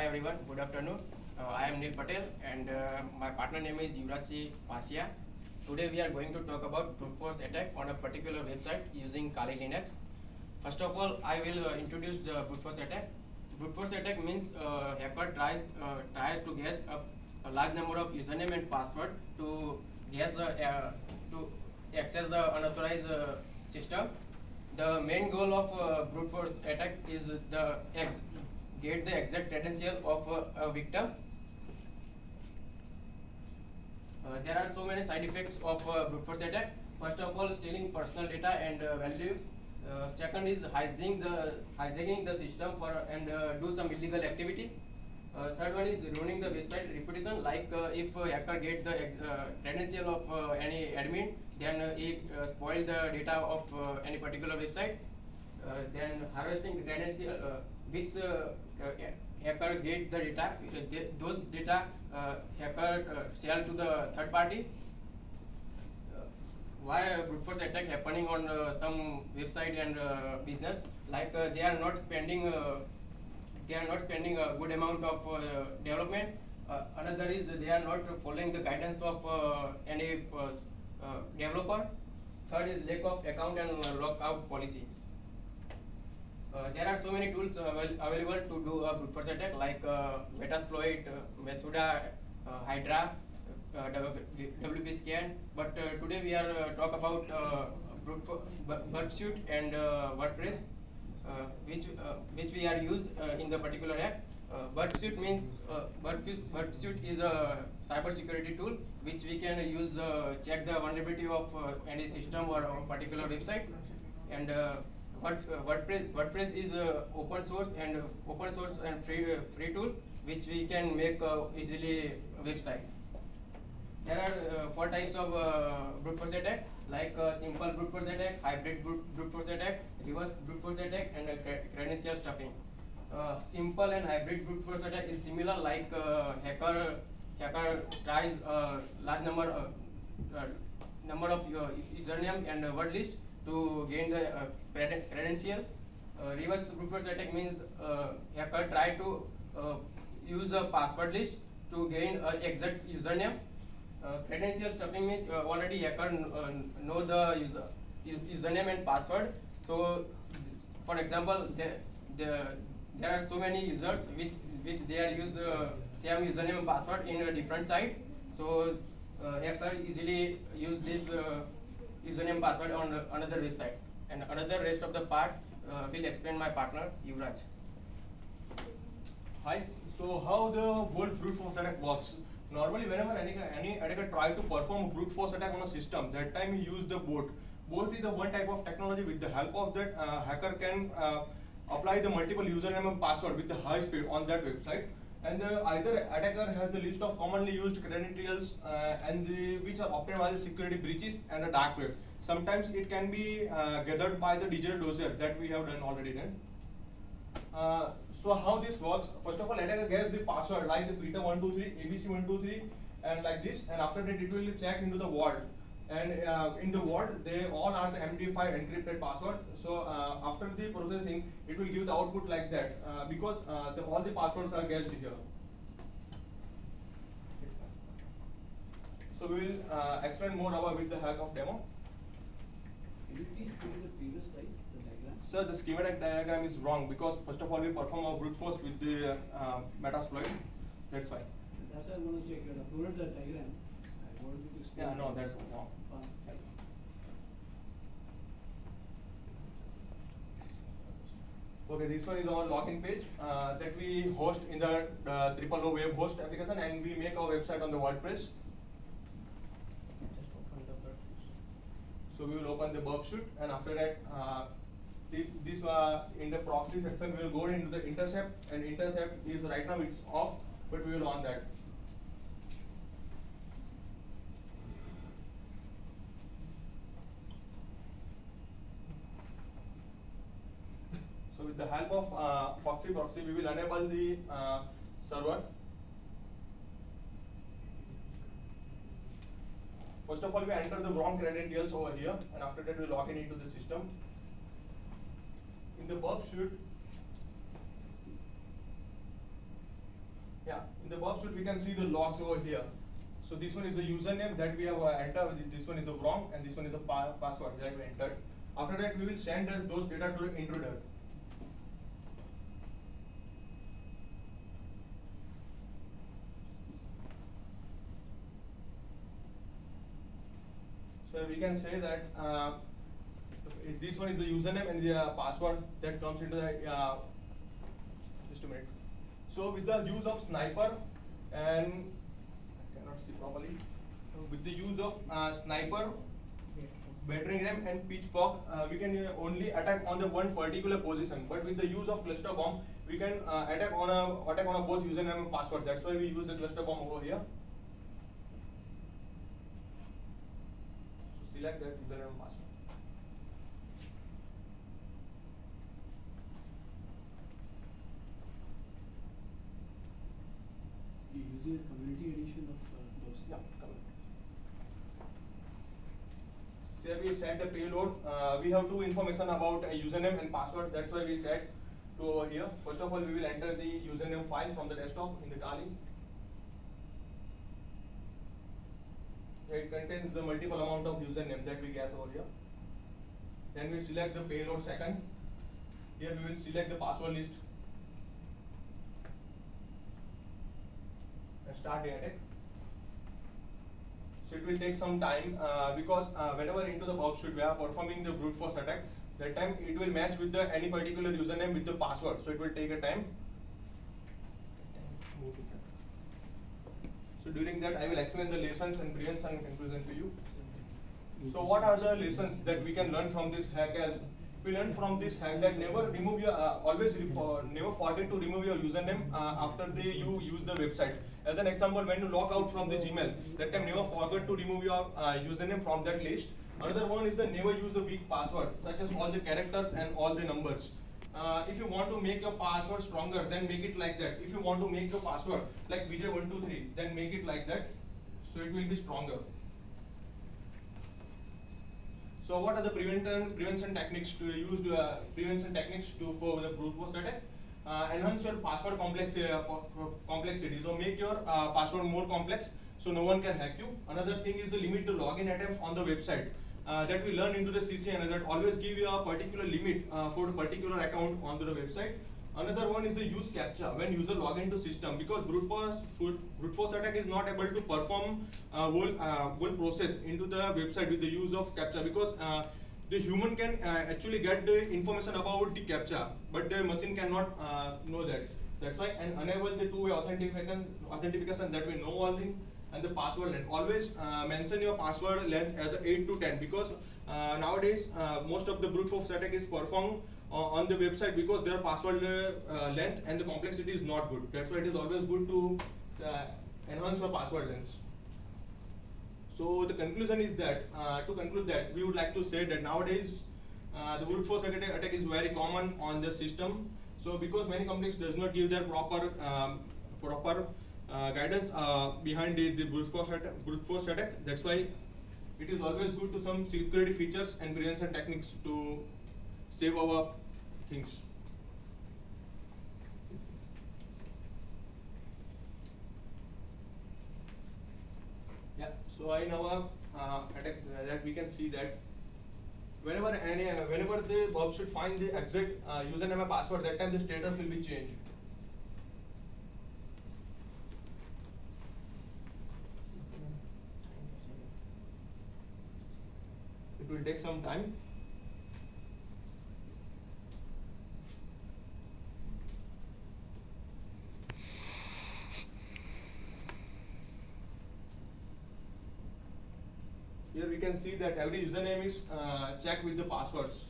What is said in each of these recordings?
everyone, good afternoon. I am Neil Patel and my partner name is Yuvraj Pasia. Today we are going to talk about brute force attack on a particular website using Kali Linux. First of all, I will introduce the brute force attack. Brute force attack means hacker tries to guess a large number of username and password to to access the unauthorized system. The main goal of brute force attack is get the exact credential of a victim. There are so many side effects of brute force attack. First of all, stealing personal data and values. Second is hijacking the system for and do some illegal activity. Third one is ruining the website reputation. Like if hacker get the credential of any admin, then he spoil the data of any particular website. Then harvesting the credential, which hacker get the data, those data hacker sell to the third party. Why brute force attack happening on some website and business? Like they are not spending a good amount of development. Another is they are not following the guidance of any developer. Third is lack of account and lockout policies. There are so many tools available to do a brute force attack like Metasploit, Mesuda, Hydra, WP Scan. But today we are talk about Burpsuit and WordPress, which we are used in the particular app. Burpsuit means Burpsuit is a cyber security tool which we can use check the vulnerability of any system or a particular website. And WordPress is open source and free tool which we can make easily website. There are four types of brute force attack, like simple brute force attack, hybrid brute force attack, reverse brute force attack, and credential stuffing. Simple and hybrid brute force attack is similar, like hacker tries large number of username and word list to gain the credential. Reverse brute force attack means hacker try to use a password list to gain exact username. Credential stuffing means already hacker know the username and password. So, for example, there are so many users which they are use same username and password in a different site. So hacker easily use this username password on another website. And another rest of the part will explain my partner Yuvraj. Hi. So how the whole brute force attack works? Normally, whenever any attacker try to perform a brute force attack on a system, that time he use the bot. Bot is the one type of technology. With the help of that, hacker can apply the multiple username and password with the high speed on that website. And either attacker has the list of commonly used credentials which are obtained by the security breaches and the dark web. Sometimes it can be gathered by the digital dossier that we have done already then. So how this works? First of all, attacker gets the password like the Peter123, ABC123, and like this. And after that, it will check into the vault. And in the vault, they all are the MD5 encrypted password. So after the processing, it will give the output like that because all the passwords are guessed here. So we will explain more about with the help of demo. Can you please go to the previous slide, the diagram? Sir, the schematic diagram is wrong because first of all we perform our brute force with the Metasploit. That's why. That's why I want to check. You have uploaded the diagram. I want you to explain. Yeah, no, that's wrong. Okay, this one is our login page that we host in the O web host application, and we make our website on the WordPress. So we will open the Burpsuit, and after that, this in the proxy section we will go into the intercept, and intercept is right now it's off, but we will on that. So with the help of Foxy proxy, we will enable the server. First of all, we enter the wrong credentials over here, and after that, we log in into the system. In the Burpsuit, Yeah, in the Bob suite we can see the logs over here. So this one is the username that we have entered, this one is the wrong, and this one is the password that we entered. After that we will send those data to the intruder. So we can say that this one is the username and the password that comes into the just a minute. So with the use of sniper and I cannot see properly. With the use of sniper, battering ram and pitchfork, we can only attack on the one particular position. But with the use of cluster bomb, we can attack on a both username and password. That's why we use the cluster bomb over here. So select that username and password. You're using a community edition of those. Yeah, come on. So here we set the payload. We have two information about a username and password. That's why we set to over here. First of all, we will enter the username file from the desktop in the Kali. It contains the multiple amount of username that we get over here. Then we select the payload second. Here we will select the password list and start the attack. So it will take some time because whenever into the Bob suite we are performing the brute force attack, that time it will match with the any particular username with the password. So it will take a time. So during that I will explain the lessons and prevention and conclusion to you. So what are the lessons that we can learn from this hack? As we learn from this hack that never remove your never forget to remove your username after you use the website. As an example, when you log out from the Gmail, that time never forget to remove your username from that list. Another one is the never use a weak password, such as all the characters and all the numbers. If you want to make your password stronger, then make it like that. If you want to make your password like Vijay123, then make it like that, so it will be stronger. So what are the prevention techniques to use? For the brute force attack? Enhance your password complexity. So make your password more complex, so no one can hack you. Another thing is the limit the login attempts on the website. That we learn into the CCNA, that always give you a particular limit for a particular account onto the website. Another one is the use CAPTCHA when user log into system, because brute force attack is not able to perform whole process into the website with the use of CAPTCHA, because the human can actually get the information about the CAPTCHA, but the machine cannot know that. That's why, and enable the two-way authentication that we know all things, and the password length. Always mention your password length as 8 to 10, because nowadays most of the brute force attack is performed on the website because their password length and the complexity is not good. That's why it is always good to enhance your password length. So the conclusion is that, to conclude that, we would like to say that nowadays the brute force attack is very common on the system. So because many companies does not give their proper guidance behind the brute force attack, that's why it is always good to some security features and prevention techniques to save our things. Yeah. So in our attack, that we can see that whenever the Bob should find the exact username and password, that time the status will be changed. It will take some time. Here we can see that every username is checked with the passwords.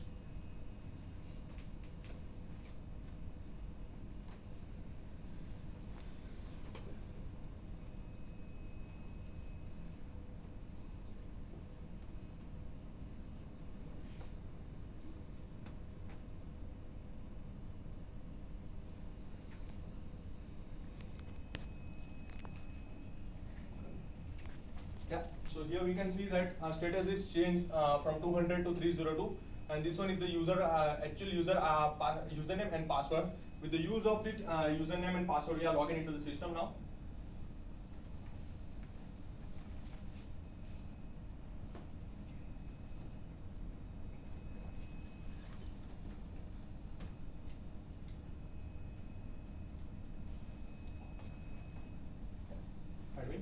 Yeah, so here we can see that status is changed from 200 to 302, and this one is the user actual username and password. With the use of the username and password, we are logging into the system now. Admin.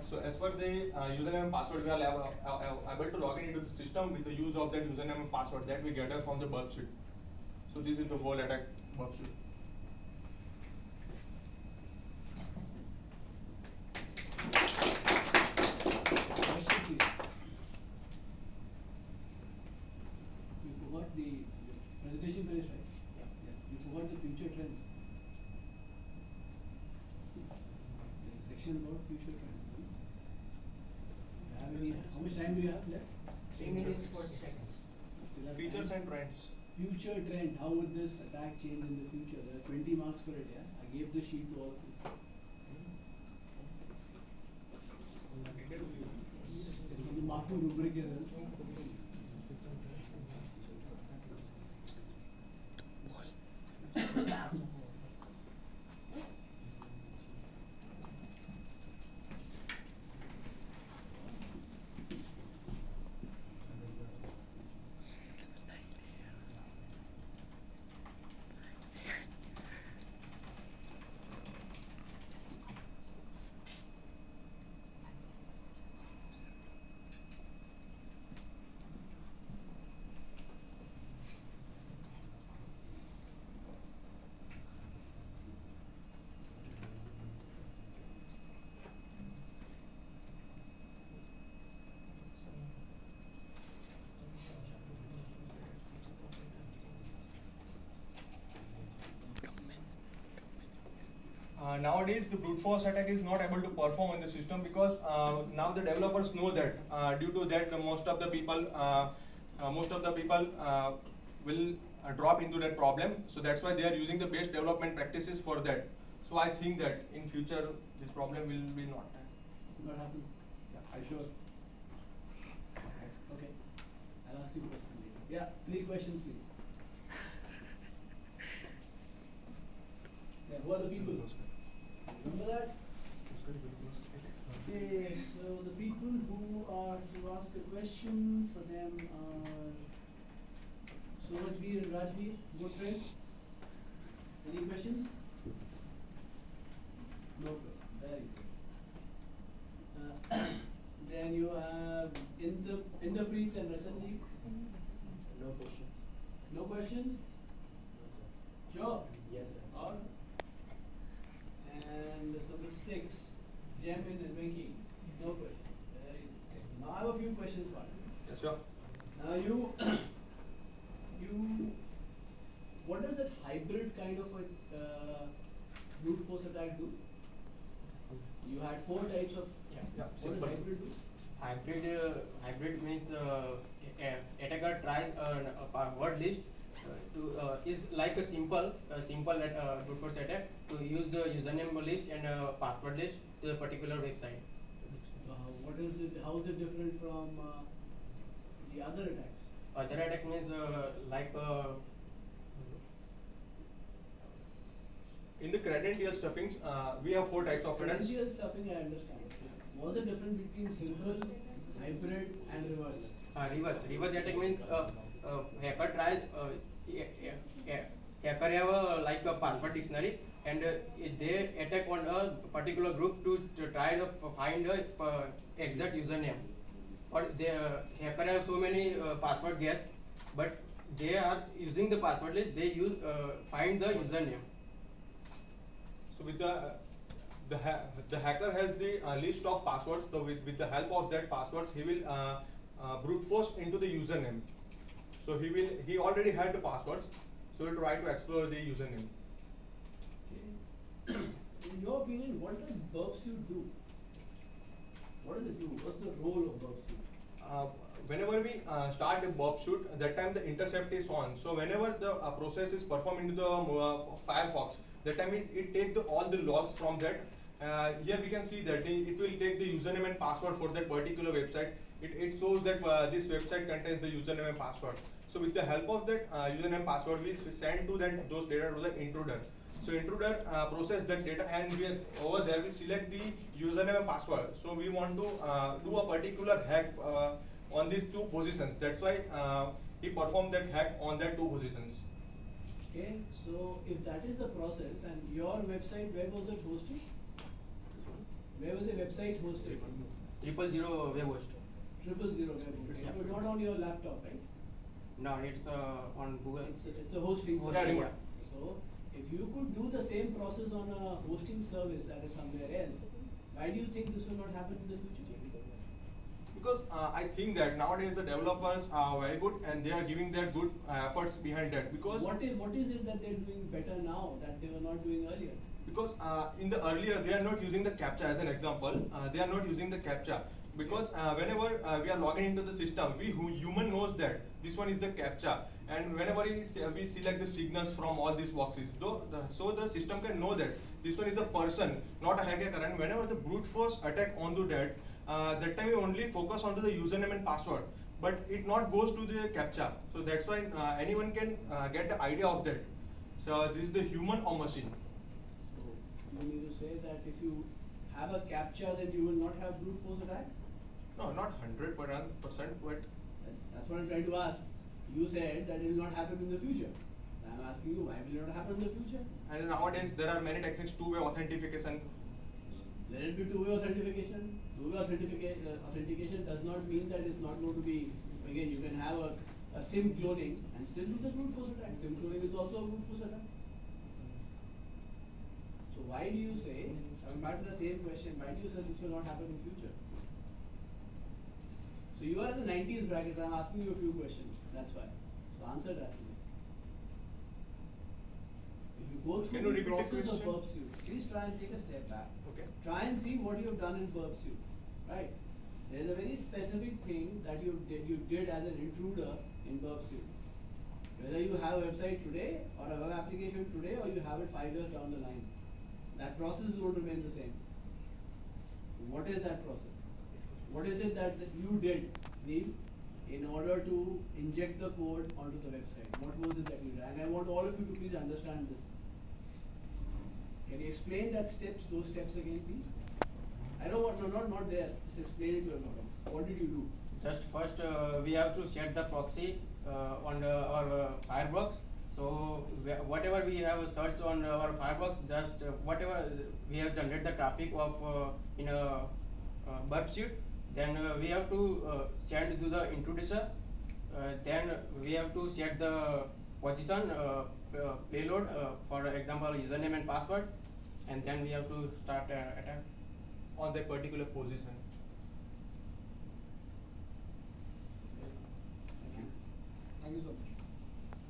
So as per the username and password, we are able to log in into the system with the use of that username and password that we gather from the burp suite. So this is the whole attack burp suite. Question please. You forgot the presentation finished, right? Yeah. Yes. You forgot the future trends. There's a section about future trends. No? You have any? How much time do you have left? 3 minutes 40 seconds. Still have Features time? and trends. Future trends. How would this attack change in the future? There are 20 marks for it. Yeah. I gave the sheet to all of you. It's on the marking rubric here. Nowadays, the brute force attack is not able to perform on the system because now the developers know that due to that most of the people will drop into that problem. So that's why they are using the best development practices for that. So I think that in future this problem will not. Not happen. Yeah, Are you sure? Okay. I'll ask you a question later. Yeah, 3 questions please. Yeah, who are the people? Remember that? Okay, so the people who are to ask a question for them are Surajveer and Rajveer, good friends. Any questions? No problem. Very good. Then you have Inderpreet and Ratsandeep. No questions. No questions? No, sir. Sure? Yes, sir. All right. And this number 6, Jamin and Venki. No questions. Very good. So now I have a few questions for you. Yes, sure. Now you, what does that hybrid kind of a brute force attack do? You had 4 types of. Yeah. Yeah, What does simple. hybrid do? Hybrid means attacker tries a word list is like a simple brute force attack to use the username list and password list to a particular website. So what is it? How is it different from the other attacks? Other attacks means like In the credential stuffings, we have 4 types of attacks. Credential stuffing, I understand. Was the difference between simple, hybrid, and reverse? reverse attack means hacker tries hacker have like a password dictionary and they attack on a particular group to try to find a exact username. Or they hacker have so many password guess, but they are using the password list. They use find the username. So with the hacker has the list of passwords. So with the help of that passwords, he will brute force into the username. So he already had the passwords. So he'll try to explore the username. Okay. In your opinion, what does burp suit do? What does it do? What's the role of Burp Suite? Whenever we start a Burp Suite, that time the intercept is on. So whenever the process is performed into the Firefox, that time it take all the logs from that. Here we can see that it will take the username and password for that particular website. It shows that this website contains the username and password. So with the help of that username and password, we send to that those data to the intruder. So intruder process that data, and over there we select the username and password. So we want to do a particular hack on these two positions. That's why he performed that hack on that two positions. Okay, so if that is the process and your website, where was it hosted? Where was the website hosted? 000 web host. 000 web hosted. Yeah. So not on your laptop, right? No, it's on Google. It's a hosting Hosting, service. yeah. So if you could do the same process on a hosting service that is somewhere else, why do you think this will not happen in the future? Because I think that nowadays the developers are very good and they are giving their good efforts behind that. Because What is it that they're doing better now that they were not doing earlier? because in the earlier they are not using the captcha as an example. They are not using the captcha because whenever we are logging into the system, human knows that this one is the captcha, and whenever we select the signals from all these boxes, so the system can know that this one is the person, not a hacker. And whenever the brute force attack onto that, that time we only focus onto the username and password, but it not goes to the captcha. So that's why anyone can get the idea of that. So this is the human or machine. So you mean to say that if you have a captcha, then you will not have brute force attack? No, not 100%, but That's what I'm trying to ask. You said that it will not happen in the future. So I'm asking you, why will it not happen in the future? and nowadays there are many techniques, two-way authentication. Let it be two-way authentication. Two-way authentication does not mean that it's not going to be, again, you can have a SIM cloning and still do the brute force attack. SIM cloning is also a brute force attack. So why do you say, coming back to the same question, why do you say this will not happen in future? So you are in the 90s brackets, I'm asking you a few questions, that's why. So answer that to me. If you go Can you through the repeat the process of question? Burp Suite, please try and take a step back. Okay. Try and see what you have done in Burp Suite, right? There is a very specific thing that you did as an intruder in Burp Suite. Whether you have a website today or a web application today or you have it 5 years down the line, that process is going to remain the same. What is that process? What is it that you did, Neil, in order to inject the code onto the website? What was it that you did? And I want all of you to please understand this. Can you explain those steps again, please? I don't want, no, not there. Just explain it to everyone. What did you do? Just first we have to set the proxy on our Firefox. So whatever we have searched on our Firefox, just whatever we have generated the traffic of in a Burp Suite, then we have to send to the introducer. Then we have to set the position payload, for example username and password, and then we have to start attack. On that particular position. Thank you. Thank you so much.